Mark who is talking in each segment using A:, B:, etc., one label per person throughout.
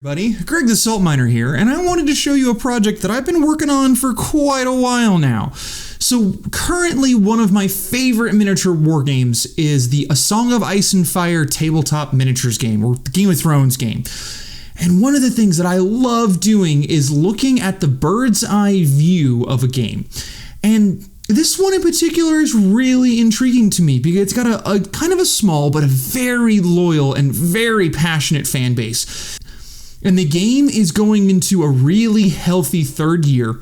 A: Buddy, Greg the Salt Miner here, and I wanted to show you a project that I've been working on for quite a while now. So currently one of my favorite miniature war games is the A Song of Ice and Fire tabletop miniatures game, or the Game of Thrones game. And one of the things that I love doing is looking at the bird's eye view of a game. And this one in particular is really intriguing to me because it's got a kind of a small but a very loyal and very passionate fan base. And the game is going into a really healthy third year.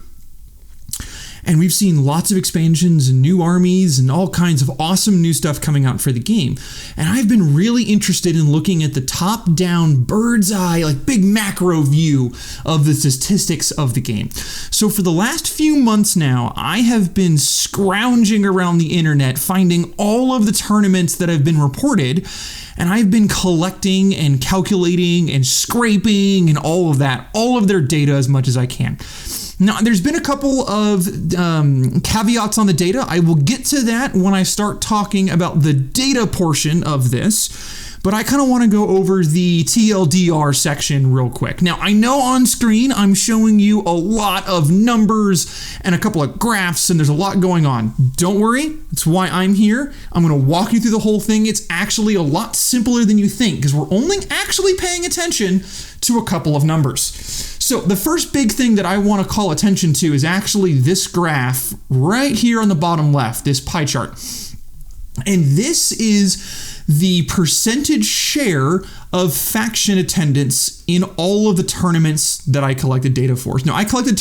A: And we've seen lots of expansions and new armies and all kinds of awesome new stuff coming out for the game. And I've been really interested in looking at the top-down bird's eye, like big macro view of the statistics of the game. So for the last few months now, I have been scrounging around the internet, finding all of the tournaments that have been reported. And I've been collecting and calculating and scraping and all of that, all of their data as much as I can. Now, there's been a couple of caveats on the data. I will get to that when I start talking about the data portion of this. But I kind of want to go over the TLDR section real quick. Now, I know on screen I'm showing you a lot of numbers and a couple of graphs, and there's a lot going on. Don't worry, that's why I'm here. I'm going to walk you through the whole thing. It's actually a lot simpler than you think because we're only actually paying attention to a couple of numbers. So the first big thing that I want to call attention to is actually this graph right here on the bottom left, this pie chart. And this is the percentage share of faction attendance in all of the tournaments that I collected data for. Now, I collected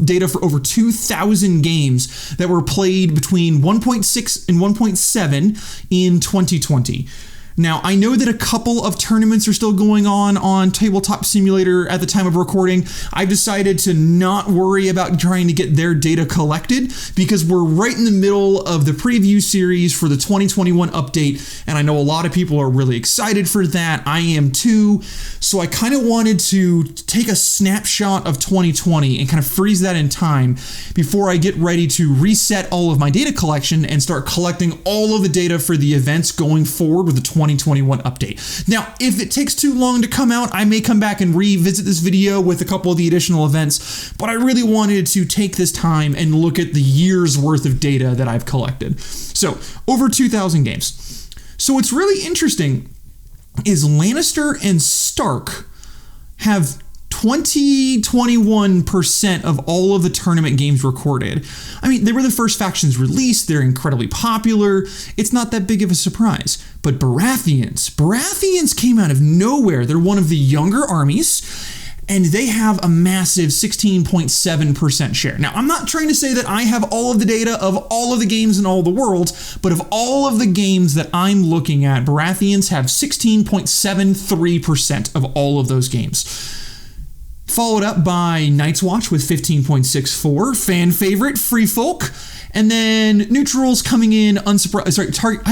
A: data for over 2,000 games that were played between 1.6 and 1.7 in 2020. Now, I know that a couple of tournaments are still going on Tabletop Simulator at the time of recording. I've decided to not worry about trying to get their data collected because we're right in the middle of the preview series for the 2021 update, and I know a lot of people are really excited for that. I am too. So I kind of wanted to take a snapshot of 2020 and kind of freeze that in time before I get ready to reset all of my data collection and start collecting all of the data for the events going forward with the 2021 update. Now, if it takes too long to come out, I may come back and revisit this video with a couple of the additional events, but I really wanted to take this time and look at the year's worth of data that I've collected. So, over 2,000 games. So what's really interesting is Lannister and Stark have 21% of all of the tournament games recorded. I mean, they were the first factions released. They're incredibly popular. It's not that big of a surprise. But Baratheons came out of nowhere. They're one of the younger armies, and they have a massive 16.7% share. Now, I'm not trying to say that I have all of the data of all of the games in all the world, but of all of the games that I'm looking at, Baratheons have 16.73% of all of those games. Followed up by Night's Watch with 15.64, fan favorite, Free Folk, and then neutrals coming in unsurprised. I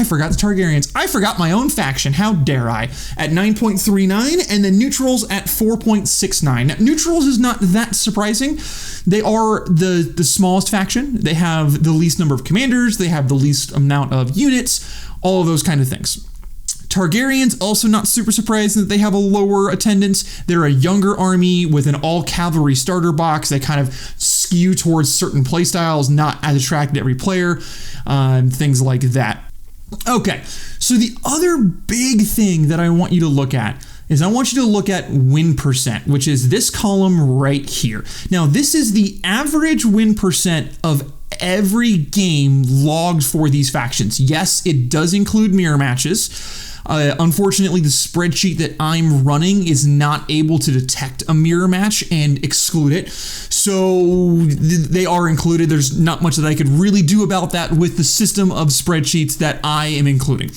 A: forgot the Targaryens. I forgot my own faction. How dare I? At 9.39, and then neutrals at 4.69. Now, neutrals is not that surprising. They are the smallest faction. They have the least number of commanders. They have the least amount of units. All of those kind of things. Targaryens, also not super surprising that they have a lower attendance. They're a younger army with an all-cavalry starter box. They kind of skew towards certain playstyles, not as attractive to every player, things like that. Okay, so the other big thing that I want you to look at is I want you to look at win percent, which is this column right here. Now, this is the average win percent of every game logged for these factions. Yes, it does include mirror matches. Unfortunately, the spreadsheet that I'm running is not able to detect a mirror match and exclude it. So they are included. There's not much that I could really do about that with the system of spreadsheets that I am including.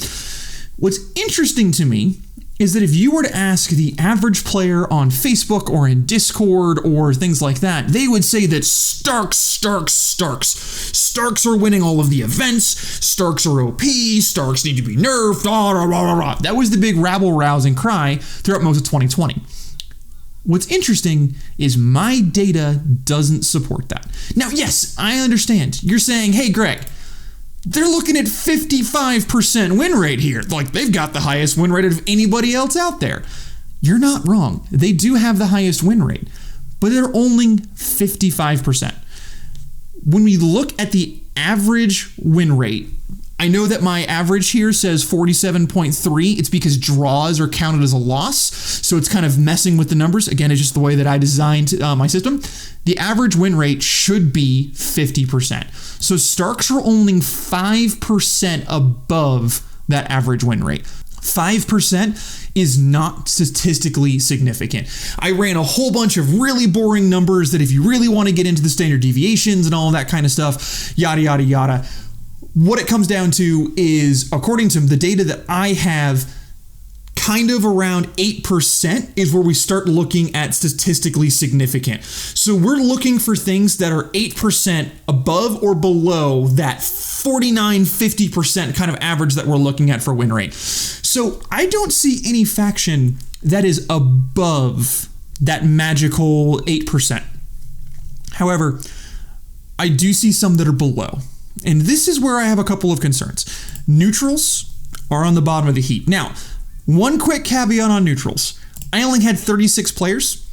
A: What's interesting to me is that if you were to ask the average player on Facebook or in Discord or things like that, they would say that Starks are winning all of the events, Starks are OP, Starks need to be nerfed, rah, rah, rah, rah, rah. That was the big rabble-rousing cry throughout most of 2020. What's interesting is my data doesn't support that. Now, yes, I understand. You're saying, hey, Greg, they're looking at 55% win rate here. Like, they've got the highest win rate of anybody else out there. You're not wrong. They do have the highest win rate, but they're only 55%. When we look at the average win rate, I know that my average here says 47.3. It's because draws are counted as a loss, so it's kind of messing with the numbers. Again, it's just the way that I designed my system. The average win rate should be 50%. So Starks are only 5% above that average win rate. 5% is not statistically significant. I ran a whole bunch of really boring numbers that if you really want to get into the standard deviations and all that kind of stuff, yada, yada, yada. What it comes down to is, according to the data that I have, kind of around 8% is where we start looking at statistically significant. So we're looking for things that are 8% above or below that 49-50% kind of average that we're looking at for win rate. So I don't see any faction that is above that magical 8%. However, I do see some that are below. And this is where I have a couple of concerns. Neutrals are on the bottom of the heap. Now, one quick caveat on neutrals. I only had 36 players.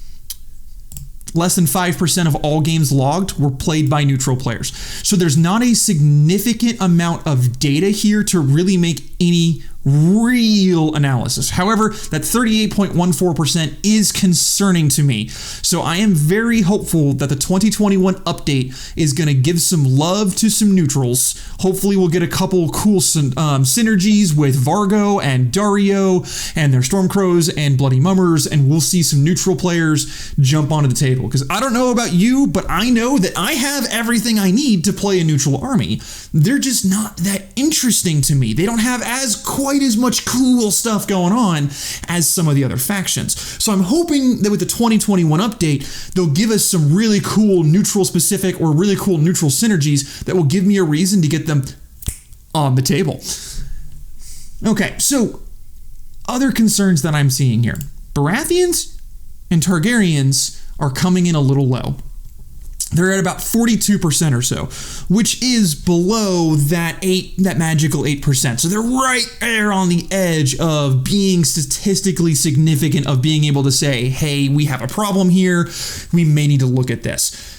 A: Less than 5% of all games logged were played by neutral players. So there's not a significant amount of data here to really make any real analysis. However, that 38.14% is concerning to me. So I am very hopeful that the 2021 update is going to give some love to some neutrals. Hopefully we'll get a couple cool synergies with Vargo and Dario and their Stormcrows and Bloody Mummers, and we'll see some neutral players jump onto the table. Because I don't know about you, but I know that I have everything I need to play a neutral army. They're just not that interesting to me. They don't have quite as much cool stuff going on as some of the other factions. So I'm hoping that with the 2021 update, they'll give us some really cool neutral specific or really cool neutral synergies that will give me a reason to get them on the table. Okay, so other concerns that I'm seeing here. Baratheons and Targaryens are coming in a little low. They're at about 42% or so, which is below that magical 8%. So they're right there on the edge of being statistically significant, of being able to say, hey, we have a problem here. We may need to look at this.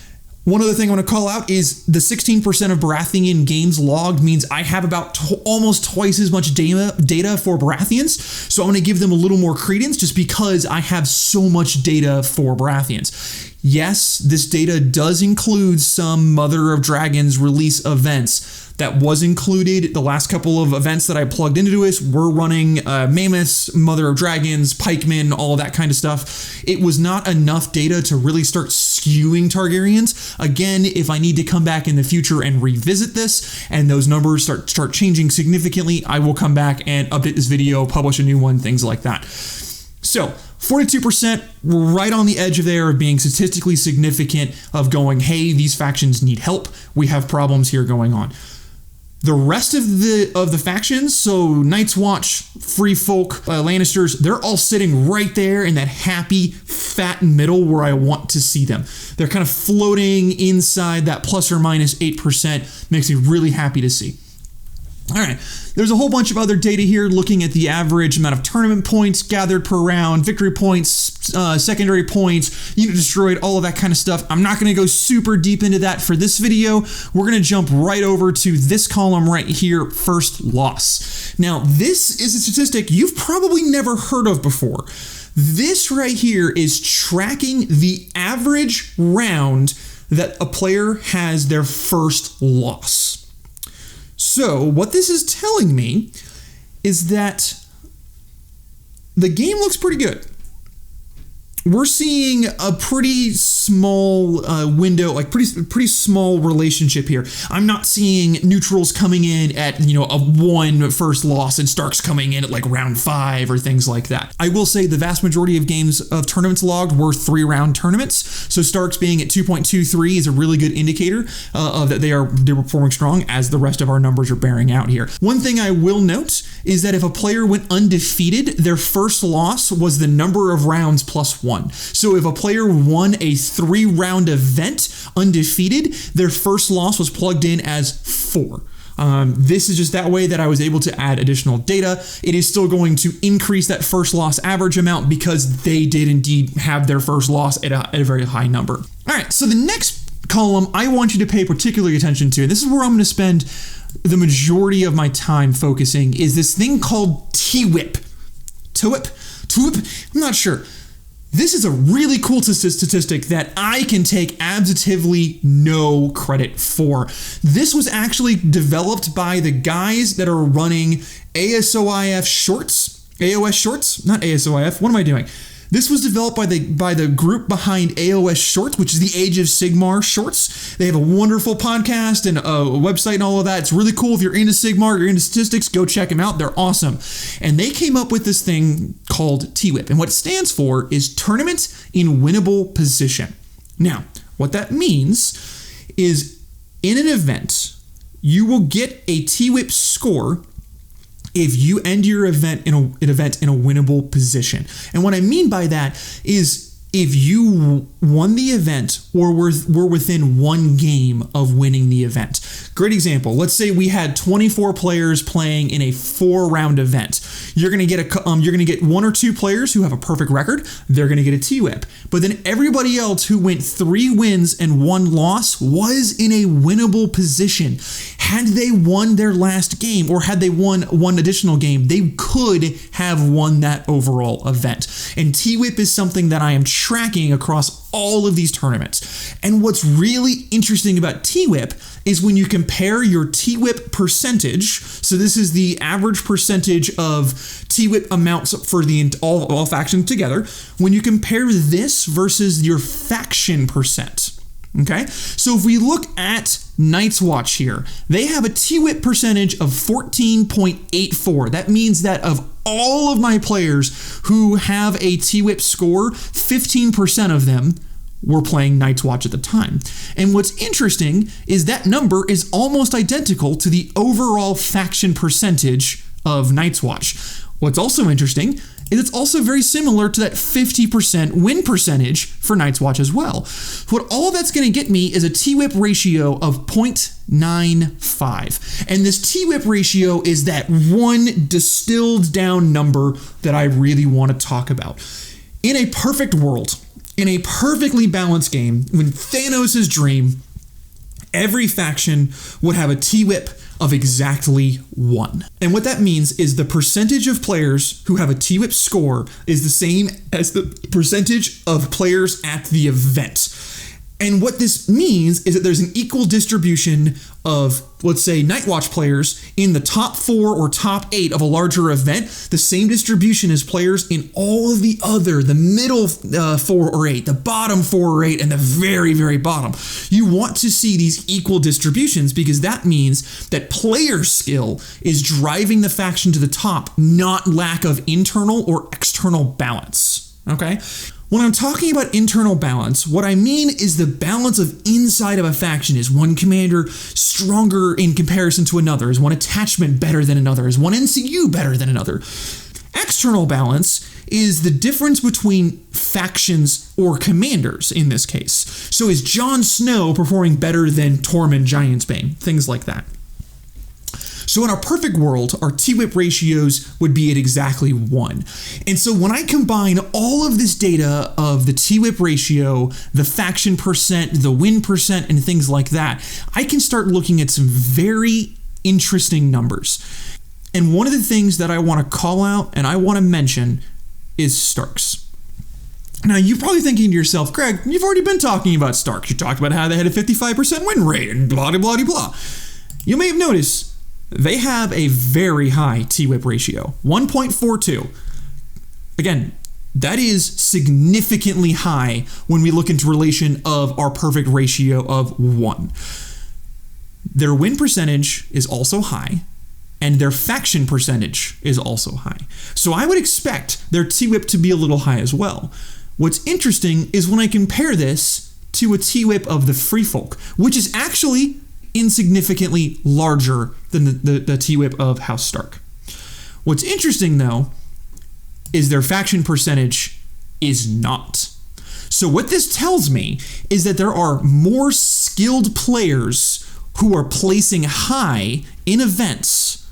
A: One other thing I want to call out is the 16% of Baratheon games logged means I have about almost twice as much data for Baratheons. So I'm going to give them a little more credence just because I have so much data for Baratheons. Yes, this data does include some Mother of Dragons release events. That was included. The last couple of events that I plugged into this were running Mammoths, Mother of Dragons, Pikemen, all that kind of stuff. It was not enough data to really start skewing Targaryens. Again, if I need to come back in the future and revisit this and those numbers start changing significantly, I will come back and update this video, publish a new one, things like that. So 42%, we're right on the edge of there of being statistically significant, of going, hey, these factions need help. We have problems here going on. The rest of the factions, so Night's Watch, Free Folk, Lannisters, they're all sitting right there in that happy, fat middle where I want to see them. They're kind of floating inside that plus or minus 8%. Makes me really happy to see. All right, there's a whole bunch of other data here looking at the average amount of tournament points gathered per round, victory points, secondary points, unit destroyed, all of that kind of stuff. I'm not going to go super deep into that for this video. We're going to jump right over to this column right here, first loss. Now, this is a statistic you've probably never heard of before. This right here is tracking the average round that a player has their first loss. So what this is telling me is that the game looks pretty good. We're seeing a pretty small window, like pretty small relationship here. I'm not seeing neutrals coming in at, a 1 first loss and Starks coming in at like round 5 or things like that. I will say the vast majority of games of tournaments logged were 3-round tournaments. So Starks being at 2.23 is a really good indicator of that they're performing strong, as the rest of our numbers are bearing out here. One thing I will note is that if a player went undefeated, their first loss was the number of rounds plus 1. So if a player won a 3-round event undefeated, their first loss was plugged in as 4. This is just that way that I was able to add additional data. It is still going to increase that first loss average amount because they did indeed have their first loss at a very high number. All right, so the next column I want you to pay particular attention to, and this is where I'm going to spend the majority of my time focusing, is this thing called TWIP. TWIP? I'm not sure. This is a really cool statistic that I can take absolutely no credit for. This was actually developed by the guys that are running AOS Shorts? Not ASOIF. What am I doing? This was developed by the group behind AOS Shorts, which is the Age of Sigmar Shorts. They have a wonderful podcast and a website and all of that. It's really cool. If you're into Sigmar, you're into statistics, go check them out. They're awesome. And they came up with this thing called TWIP. And what it stands for is Tournament in Winnable Position. Now, what that means is in an event, you will get a TWIP score if you end your event in a winnable position. And what I mean by that is if you won the event or were within one game of winning the event. Great example. Let's say we had 24 players playing in a 4-round event. You're going to get 1 or 2 players who have a perfect record. They're going to get a TWIP. But then everybody else who went 3 wins and 1 loss was in a winnable position. Had they won their last game or had they won one additional game, they could have won that overall event. And TWIP is something that I am tracking across all of these tournaments. And what's really interesting about TWIP is when you compare your TWIP percentage, so this is the average percentage of TWIP amounts for all factions together, when you compare this versus your faction percent. Okay, so if we look at Night's Watch here, they have a TWIP percentage of 14.84. That means that of all of my players who have a TWIP score, 15% of them were playing Night's Watch at the time. And what's interesting is that number is almost identical to the overall faction percentage of Night's Watch. What's also interesting is it's also very similar to that 50% win percentage for Night's Watch as well. What all of that's going to get me is a TWIP ratio of 0.95. And this TWIP ratio is that one distilled down number that I really want to talk about. In a perfect world, in a perfectly balanced game, when Thanos' dream, every faction would have a TWIP of exactly 1. And what that means is the percentage of players who have a TWIP score is the same as the percentage of players at the event. And what this means is that there's an equal distribution of, let's say, Night Watch players in the top 4 or top 8 of a larger event, the same distribution as players in all of the middle 4 or 8, the bottom 4 or 8, and the very, very bottom. You want to see these equal distributions because that means that player skill is driving the faction to the top, not lack of internal or external balance. Okay? When I'm talking about internal balance, what I mean is the balance of inside of a faction. Is one commander stronger in comparison to another? Is one attachment better than another? Is one NCU better than another? External balance is the difference between factions or commanders in this case. So is Jon Snow performing better than Tormund Giantsbane? Things like that. So in our perfect world, our TWIP ratios would be at exactly 1. And so when I combine all of this data of the TWIP ratio, the faction percent, the win percent, and things like that, I can start looking at some very interesting numbers. And one of the things that I want to call out and I want to mention is Starks. Now, you're probably thinking to yourself, Greg, you've already been talking about Starks. You talked about how they had a 55% win rate and blah, blah, blah, blah. You may have noticed they have a very high TWIP ratio, 1.42. Again, that is significantly high when we look into relation of our perfect ratio of 1. Their win percentage is also high, and their faction percentage is also high. So I would expect their TWIP to be a little high as well. What's interesting is when I compare this to a TWIP of the Free Folk, which is actually insignificantly larger than the TWIP of House Stark. What's interesting, though, is their faction percentage is not. So what this tells me is that there are more skilled players who are placing high in events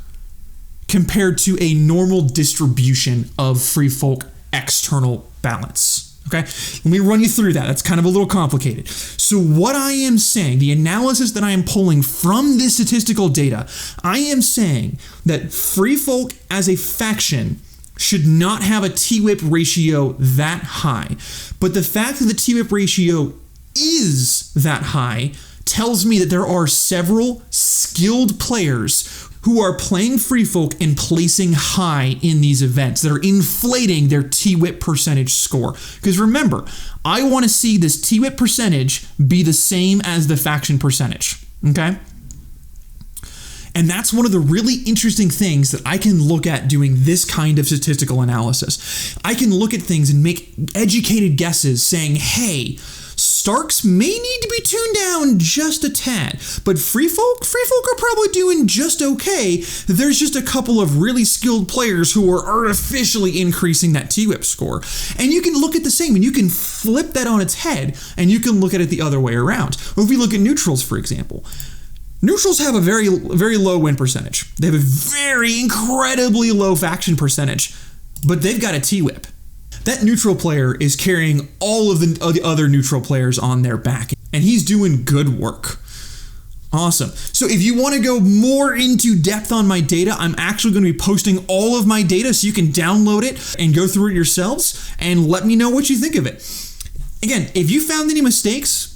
A: compared to a normal distribution of free folk external balance. Okay, let me run you through that. That's kind of a little complicated. So what I am saying, the analysis that I am pulling from this statistical data, I am saying that free folk as a faction should not have a TWIP ratio that high. But the fact that the TWIP ratio is that high tells me that there are several skilled players who are playing free folk and placing high in these events that are inflating their TWIP percentage score. Because remember, I want to see this TWIP percentage be the same as the faction percentage. Okay? And that's one of the really interesting things that I can look at doing this kind of statistical analysis. I can look at things and make educated guesses saying, hey, Starks may need to be tuned down just a tad, but free folk are probably doing just okay. There's just a couple of really skilled players who are artificially increasing that TWIP score. And you can look at the same, and you can flip that on its head, and you can look at it the other way around. Or if we look at neutrals, for example, neutrals have a very, very low win percentage. They have a very incredibly low faction percentage, but they've got a TWIP. That neutral player is carrying all of the other neutral players on their back, and he's doing good work. Awesome. So if you want to go more into depth on my data, I'm actually going to be posting all of my data so you can download it and go through it yourselves and let me know what you think of it. Again, if you found any mistakes,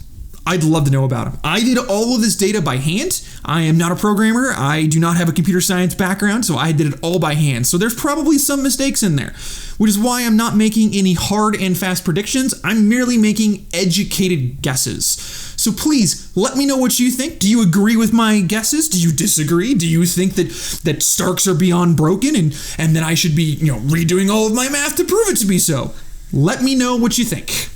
A: I'd love to know about them. I did all of this data by hand. I am not a programmer. I do not have a computer science background, so I did it all by hand. So there's probably some mistakes in there, which is why I'm not making any hard and fast predictions. I'm merely making educated guesses. So please let me know what you think. Do you agree with my guesses? Do you disagree? Do you think that Starks are beyond broken and that I should be, redoing all of my math to prove it to be so? Let me know what you think.